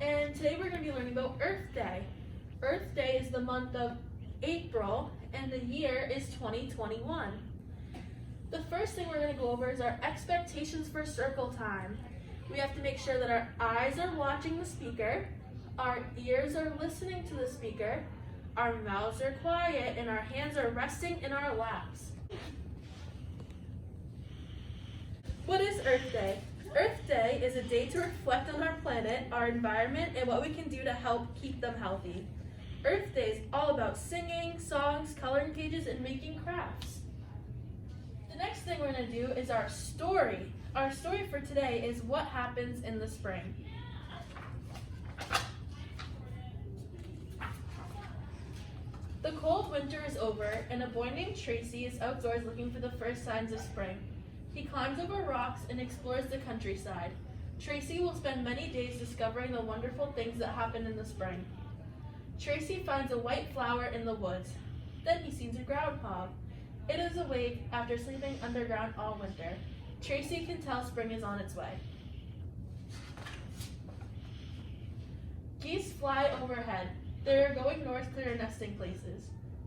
And today we're going to be learning about Earth Day. Earth Day is the month of April and the year is 2021. The first thing we're going to go over is our expectations for circle time. We have to make sure that our eyes are watching the speaker, our ears are listening to the speaker, our mouths are quiet, and our hands are resting in our laps. What is Earth Day? Earth Day is a day to reflect on our planet, our environment, and what we can do to help keep them healthy. Earth Day is all about singing, songs, coloring pages, and making crafts. The next thing we're going to do is our story. Our story for today is what happens in the spring. The cold winter is over, and a boy named Tracy is outdoors looking for the first signs of spring. He climbs over rocks and explores the countryside. Tracy will spend many days discovering the wonderful things that happen in the spring. Tracy finds a white flower in the woods. Then he sees a groundhog. It is awake after sleeping underground all winter. Tracy can tell spring is on its way. Geese fly overhead. They are going north to their nesting places.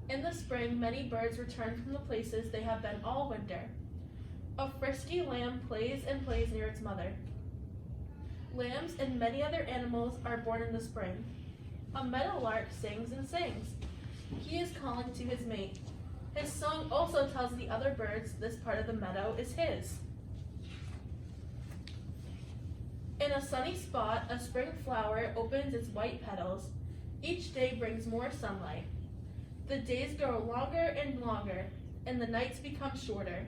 In the spring, many birds return from the places they have been all winter. A frisky lamb plays and plays near its mother. Lambs and many other animals are born in the spring. A meadowlark sings and sings. He is calling to his mate. His song also tells the other birds this part of the meadow is his. In a sunny spot, a spring flower opens its white petals. Each day brings more sunlight. The days grow longer and longer, and the nights become shorter.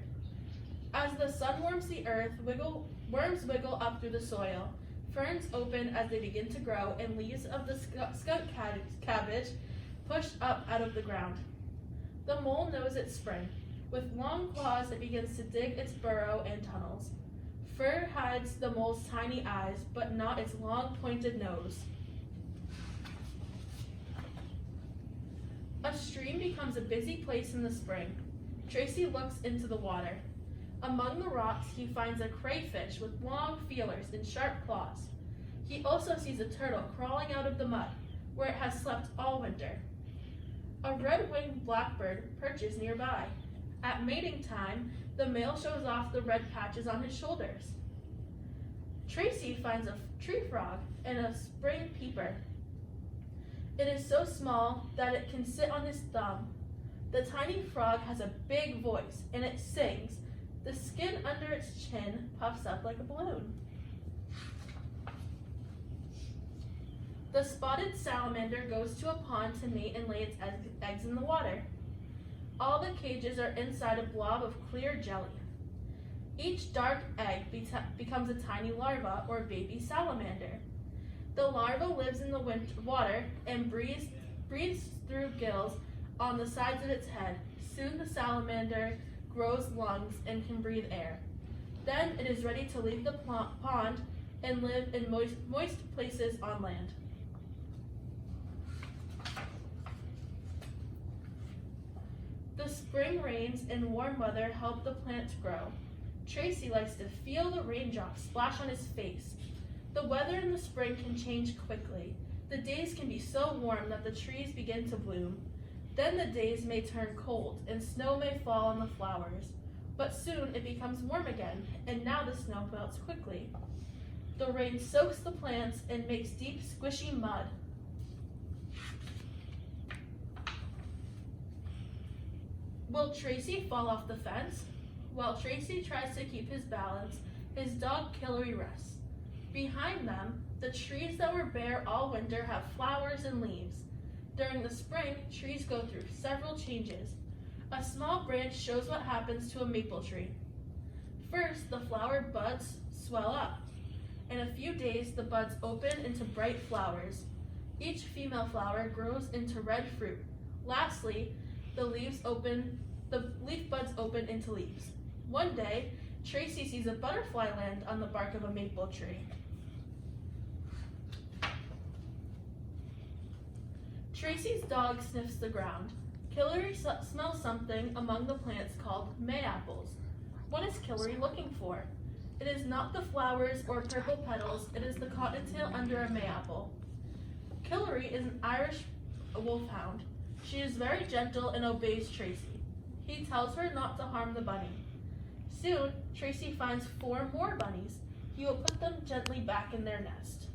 As the sun warms the earth, worms wiggle up through the soil. Ferns open as they begin to grow, and leaves of the skunk cabbage push up out of the ground. The mole knows it's spring. With long claws, it begins to dig its burrow and tunnels. Fur hides the mole's tiny eyes, but not its long, pointed nose. A stream becomes a busy place in the spring. Tracy looks into the water. Among the rocks, he finds a crayfish with long feelers and sharp claws. He also sees a turtle crawling out of the mud, where it has slept all winter. A red-winged blackbird perches nearby. At mating time, the male shows off the red patches on his shoulders. Tracy finds a tree frog and a spring peeper. It is so small that it can sit on his thumb. The tiny frog has a big voice, and it sings. The skin under its chin puffs up like a balloon. The spotted salamander goes to a pond to mate and lay its eggs in the water. All the cages are inside a blob of clear jelly. Each dark egg becomes a tiny larva or baby salamander. The larva lives in the water and breathes through gills on the sides of its head. Soon the salamander grows lungs and can breathe air. Then it is ready to leave the pond and live in moist places on land. The spring rains and warm weather help the plants grow. Tracy likes to feel the raindrops splash on his face. The weather in the spring can change quickly. The days can be so warm that the trees begin to bloom. Then the days may turn cold and snow may fall on the flowers. But soon it becomes warm again, and now the snow melts quickly. The rain soaks the plants and makes deep, squishy mud. Will Tracy fall off the fence? While Tracy tries to keep his balance, his dog Killary rests. Behind them, the trees that were bare all winter have flowers and leaves. During the spring, trees go through several changes. A small branch shows what happens to a maple tree. First, the flower buds swell up. In a few days, the buds open into bright flowers. Each female flower grows into red fruit. Lastly, the leaf buds open into leaves. One day, Tracy sees a butterfly land on the bark of a maple tree. Tracy's dog sniffs the ground. Killary smells something among the plants called May apples. What is Killary looking for? It is not the flowers or purple petals, it is the cottontail under a mayapple. Killary is an Irish wolfhound. She is very gentle and obeys Tracy. He tells her not to harm the bunny. Soon, Tracy finds 4 more bunnies. He will put them gently back in their nest.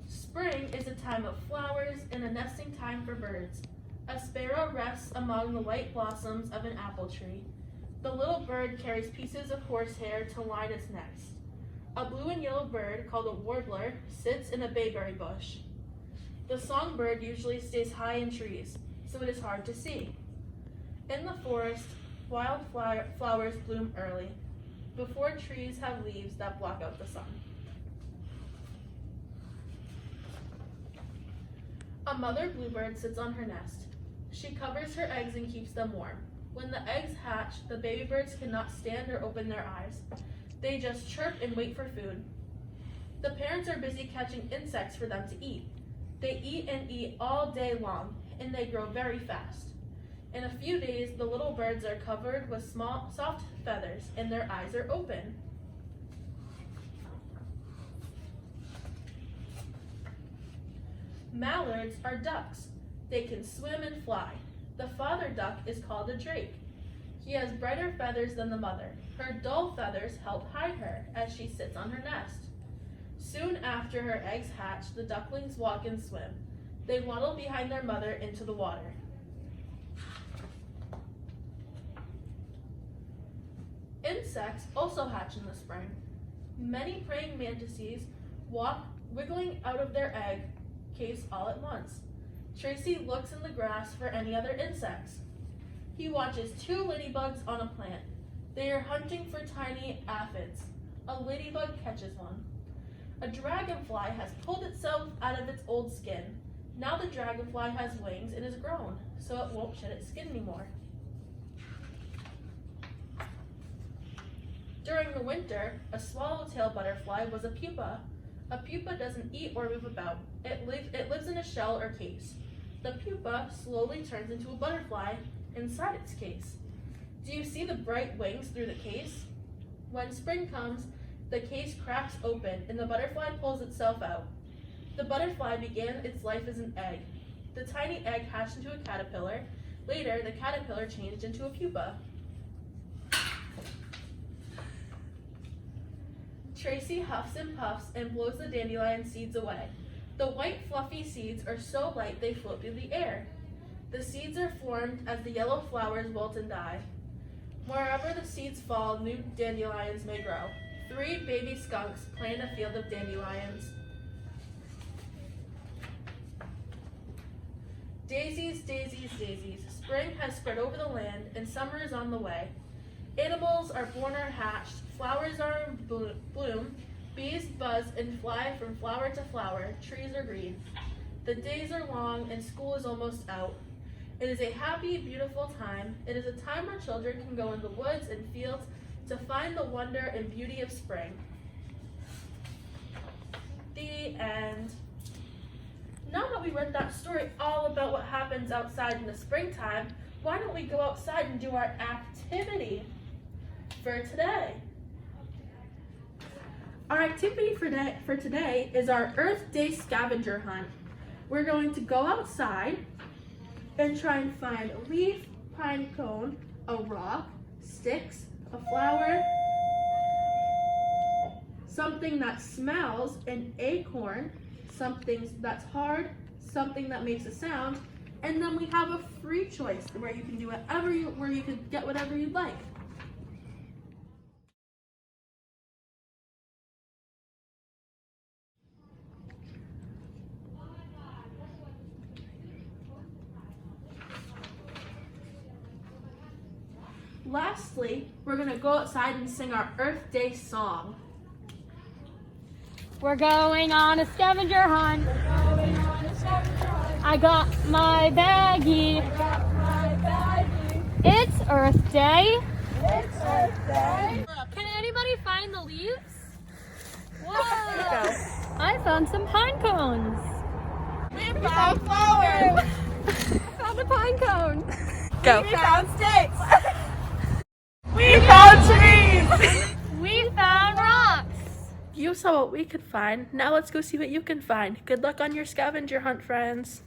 Spring is a time of flowers and a nesting time for birds. A sparrow rests among the white blossoms of an apple tree. The little bird carries pieces of horsehair to line its nest. A blue and yellow bird, called a warbler, sits in a bayberry bush. The songbird usually stays high in trees, so it is hard to see. In the forest, wild flowers bloom early, before trees have leaves that block out the sun. A mother bluebird sits on her nest. She covers her eggs and keeps them warm. When the eggs hatch, the baby birds cannot stand or open their eyes. They just chirp and wait for food. The parents are busy catching insects for them to eat. They eat and eat all day long, and they grow very fast. In a few days, the little birds are covered with small, soft feathers, and their eyes are open. Mallards are ducks. They can swim and fly. The father duck is called a drake. He has brighter feathers than the mother. Her dull feathers help hide her as she sits on her nest. Soon after her eggs hatch, the ducklings walk and swim. They waddle behind their mother into the water. Insects also hatch in the spring. Many praying mantises walk wiggling out of their egg case all at once. Tracy looks in the grass for any other insects. He watches 2 ladybugs on a plant. They are hunting for tiny aphids. A ladybug catches one. A dragonfly has pulled itself out of its old skin. Now the dragonfly has wings and is grown, so it won't shed its skin anymore. During the winter, a swallowtail butterfly was a pupa. A pupa doesn't eat or move about. It lives in a shell or case. The pupa slowly turns into a butterfly inside its case. Do you see the bright wings through the case? When spring comes, the case cracks open and the butterfly pulls itself out. The butterfly began its life as an egg. The tiny egg hatched into a caterpillar. Later, the caterpillar changed into a pupa. Tracy huffs and puffs and blows the dandelion seeds away. The white fluffy seeds are so light they float through the air. The seeds are formed as the yellow flowers wilt and die. Wherever the seeds fall, new dandelions may grow. 3 baby skunks play in a field of dandelions. Daisies, daisies, daisies. Spring has spread over the land and summer is on the way. Animals are born or hatched, flowers are in bloom, bees buzz and fly from flower to flower, trees are green. The days are long and school is almost out. It is a happy, beautiful time. It is a time where children can go in the woods and fields to find the wonder and beauty of spring. The end. Now that we read that story all about what happens outside in the springtime, why don't we go outside and do our activity for today? Our activity for today is our Earth Day scavenger hunt. We're going to go outside and try and find a leaf, pine cone, a rock, sticks, a flower, something that smells, an acorn, something that's hard, something that makes a sound, and then we have a free choice where you can do where you can get whatever you'd like. Lastly, we're going to go outside and sing our Earth Day song. We're going on a scavenger hunt. I got my baggie. It's Earth Day. Can anybody find the leaves? Whoa! I found some pine cones. We found flowers. I found a pine cone. We found sticks. We You saw what we could find. Now let's go see what you can find. Good luck on your scavenger hunt, friends.